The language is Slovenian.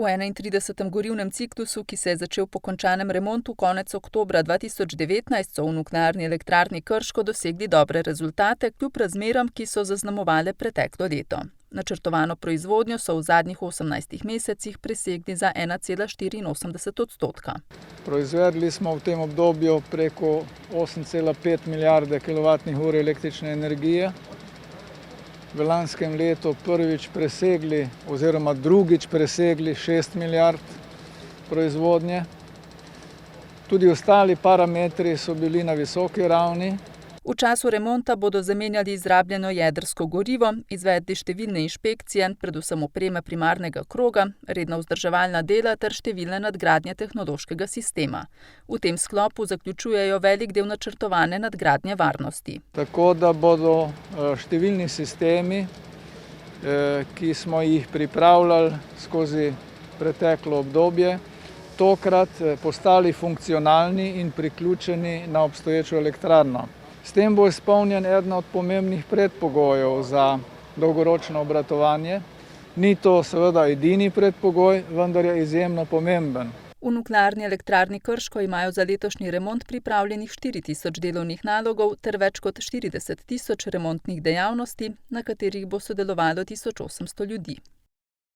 V 31. gorivnem ciklusu, ki se je začel po končanem remontu konec oktobra 2019, so v Nuklearni elektrarni Krško dosegli dobre rezultate kljub razmeram, ki so zaznamovale preteklo leto. Načrtovano proizvodnjo so v zadnjih 18 mesecih presegli za 1,84 %. Proizvedli smo v tem obdobju preko 8,5 milijarde kWh električne energije. V lanskem letu prvič presegli oziroma drugič presegli 6 milijard proizvodnje. Tudi ostali parametri so bili na visoki ravni. V času remonta bodo zamenjali izrabljeno jedrsko gorivo, izvedli številne inšpekcije, predvsem opreme primarnega kroga, redna vzdrževalna dela ter številne nadgradnje tehnološkega sistema. V tem sklopu zaključujejo velik del načrtovane nadgradnje varnosti. Tako da bodo številni sistemi, ki smo jih pripravljali skozi preteklo obdobje, tokrat postali funkcionalni in priključeni na obstoječo elektrarno. S tem bo izpolnjen eden od pomembnih predpogojev za dolgoročno obratovanje. Ni to seveda edini predpogoj, vendar je izjemno pomemben. V Nuklearni elektrarni Krško imajo za letošnji remont pripravljenih 4.000 delovnih nalogov ter več kot 40.000 remontnih dejavnosti, na katerih bo sodelovalo 1.800 ljudi.